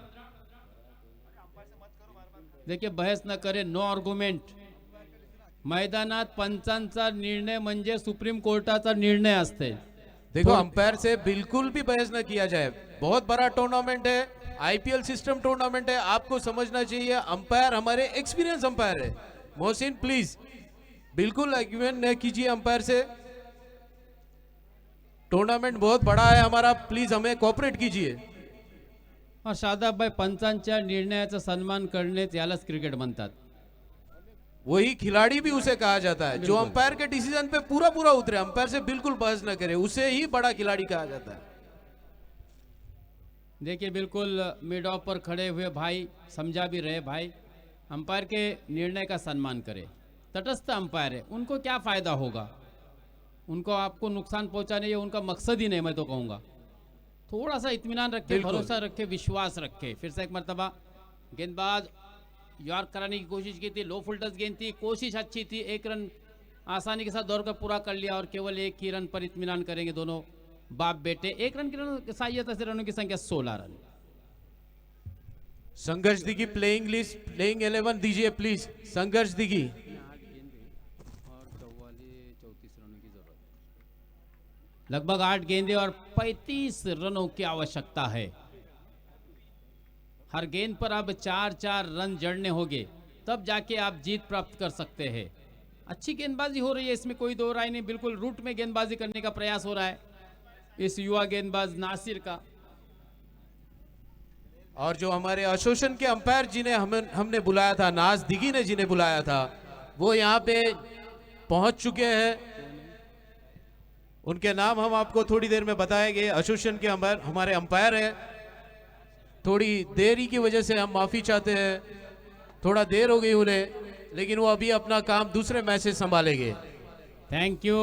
देखिए बहस न करे, नो आर्ग्युमेंट. मैदानात पंचांचा निर्णय म्हणजे सुप्रीम कोर्टाचा निर्णय असते. देखो अंपायर से बिल्कुल भी बहस न किया जाए. बहुत बड़ा टूर्नामेंट है, आईपीएल सिस्टम टूर्नामेंट है. आपको समझना चाहिए अंपायर हमारे एक्सपीरियंस अंपायर है. मोहसिन प्लीज बिल्कुल आर्ग्यूमेंट न कीजिए अंपायर से. टूर्नामेंट बहुत बड़ा है हमारा, प्लीज हमें कोऑपरेट कीजिए. और शादाबभाई, पंचांच्या निर्णयाचा सन्मान करण्यात यालाच क्रिकेट म्हणतात. वही खिलाड़ी भी उसे कहा जाता है जो अंपायर के डिसीजन पे पूरा पूरा उतरे. अंपायर से बिल्कुल बहस न करे, उसे ही बड़ा खिलाड़ी कहा जाता है. देखिए बिल्कुल मिड ऑफ पर खड़े हुए भाई समझा भी रहे, भाई अंपायर के निर्णय का सम्मान करें. तटस्थ अंपायर है, उनको क्या फायदा होगा, उनको आपको नुकसान पहुंचाने ये उनका मकसद ही नहीं. मैं तो कहूंगा थोड़ा सा इत्मीनान रखे, भरोसा रखे, विश्वास रखे. फिर से एक मरतबा गेंदबाज यॉर्क कराने की कोशिश की थी. लो फुलटस गेंद थी, कोशिश अच्छी थी. 1 रन आसानी के साथ दौड़कर पूरा कर लिया और केवल 1 ही रन पर इत्मीनान करेंगे दोनों बाप बेटे. 1 रन की सहायता से रनों की संख्या 16 रन. संघर्ष दिगी प्लेइंग लिस्ट, प्लेइंग 11 दीजिए प्लीज. संघर्ष दिगी. और 34 रनों की जरूरत. लगभग 8 गेंदे और 35 रनों की आवश्यकता है. हर गेंद पर अब 4-4 रन जड़ने होंगे, तब जाके आप जीत प्राप्त कर सकते हैं. अच्छी गेंदबाजी हो रही है, इसमें कोई दो राय नहीं. बिल्कुल रूट में गेंदबाजी करने का प्रयास हो रहा है इस युवा गेंदबाज नासिर का. और जो हमारे एसोसिएशन के अंपायर जिन्हें हमने बुलाया था, नाज दिगी ने जिन्हें बुलाया था, वो यहाँ पे पहुंच चुके हैं. उनके नाम हम आपको थोड़ी देर में बताएंगे. एसोसिएशन के अंपायर हमारे अंपायर हैं. थोड़ी देरी की वजह से हम माफी चाहते हैं, थोड़ा देर हो गई उन्हें, लेकिन वो अभी अपना काम दूसरे मैच से संभालेंगे. Thank you.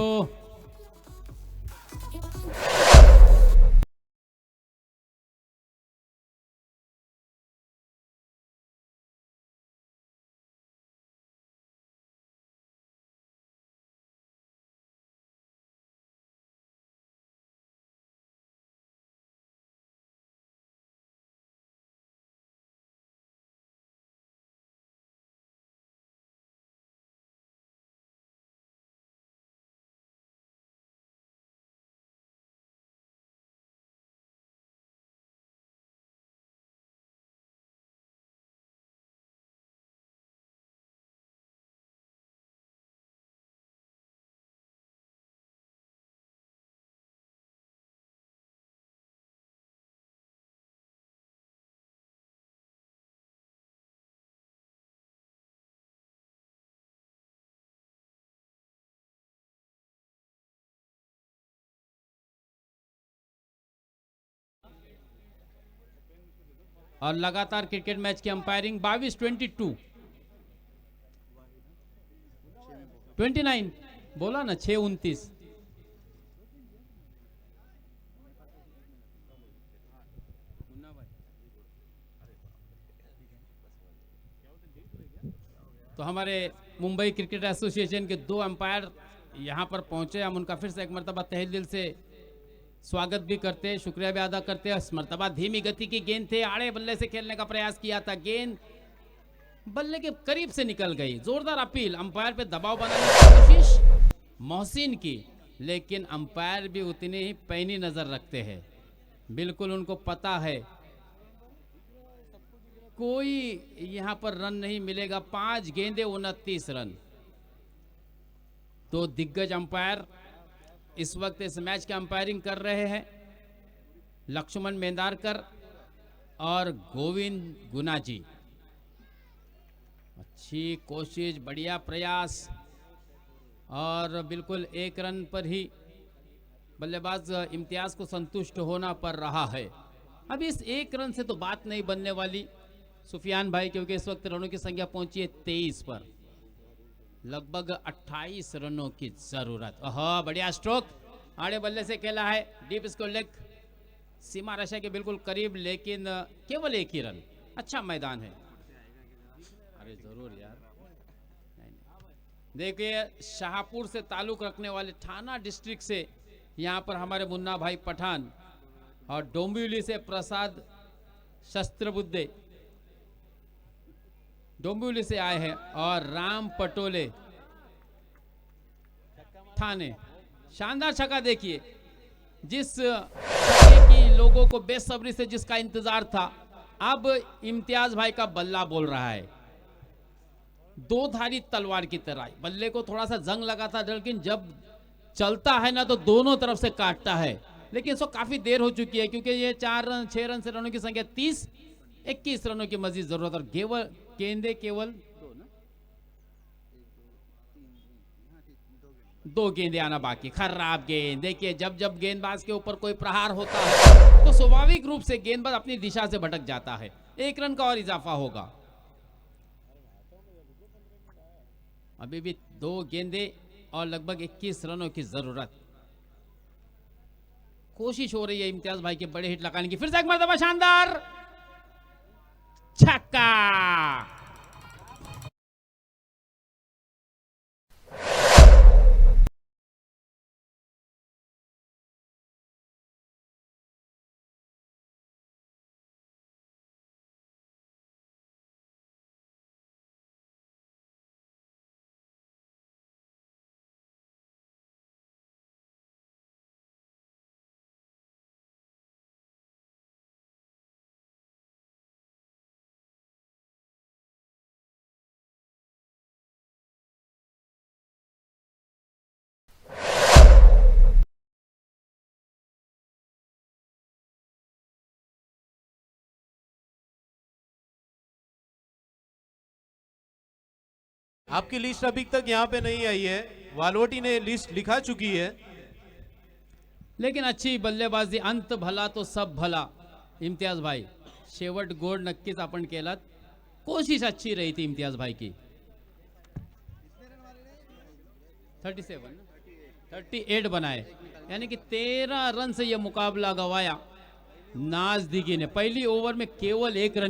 और लगातार क्रिकेट मैच की अंपायरिंग 22-22 29 बोला ना 6-29। तो हमारे मुंबई क्रिकेट एसोसिएशन के 2 अंपायर यहाँ पर पहुंचे। हम उनका फिर से एक मरतबा तहे दिल से स्वागत भी करते हैं, शुक्रिया भी अदा करते हैं। इस मरतबा धीमी गति की गेंद थे, आड़े बल्ले से खेलने का प्रयास किया था, गेंद बल्ले के करीब से निकल गई। जोरदार अपील, अंपायर पे दबाव बनाने की कोशिश मोहसिन की, लेकिन अंपायर भी उतनी ही पैनी नजर रखते हैं। बिल्कुल उनको पता है कोई यहां पर रन नहीं मिलेगा। 5 गेंदे 29 रन। तो दिग्गज अंपायर इस वक्त इस मैच की अंपायरिंग कर रहे हैं, लक्ष्मण मेंदारकर और गोविंद गुना जी। अच्छी कोशिश, बढ़िया प्रयास, और बिल्कुल 1 रन पर ही बल्लेबाज इम्तियाज को संतुष्ट होना पड़ रहा है। अब इस 1 रन से तो बात नहीं बनने वाली सुफियान भाई, क्योंकि इस वक्त रनों की संख्या पहुंची है 23 पर। लगभग 28 रनों की जरूरत। ओह, बढ़िया स्ट्रोक, आड़े बल्ले से खेला है, डीप स्कोर लेग, सीमा रेखा के बिल्कुल करीब, लेकिन केवल 1 ही रन। अच्छा मैदान है। अरे जरूर यार, देखिए शाहपुर से ताल्लुक रखने वाले, थाना डिस्ट्रिक्ट से यहाँ पर हमारे मुन्ना भाई पठान, और डोंबिवली से प्रसाद शस्त्रबुद्धे डोंबिवली से आए हैं, और राम पटोले थाने। शानदार छक्का देखिए, जिस छक्के की लोगों को बेसब्री से जिसका इंतजार था, अब इम्तियाज भाई का बल्ला बोल रहा है। 2 धारी तलवार की तरह बल्ले को थोड़ा सा जंग लगा था, लेकिन जब चलता है ना तो दोनों तरफ से काटता है। लेकिन इसको काफी देर हो चुकी है, क्योंकि ये 4 रन 6 रन से रनों की संख्या 30, 21 रनों की मजीद जरूरत, और गेंदे केवल 2 गेंदे आना बाकी। खराब गेंद। देखिए जब जब गेंदबाज के ऊपर कोई प्रहार होता है तो स्वाभाविक रूप से गेंदबाज अपनी दिशा से भटक जाता है। 1 रन का और इजाफा होगा। अभी भी 2 गेंदे और लगभग 21 रनों की जरूरत। कोशिश हो रही है इम्तियाज भाई के बड़े हिट लगाने की। फिर से एक मरतबा शानदार छक्का। आपकी लिस्ट अभी तक यहाँ पे नहीं आई है, वालोटी ने लिस्ट लिखा चुकी है। लेकिन अच्छी बल्लेबाजी, अंत भला तो सब भला इम्तियाज भाई। शेवट गोड नक्कीच आपण केलात। कोशिश अच्छी रही थी इम्तियाज भाई की। 38 बनाए, यानी कि 13 रन से यह मुकाबला गवाया नाजदिगी ने। पहली ओवर में केवल 1 रन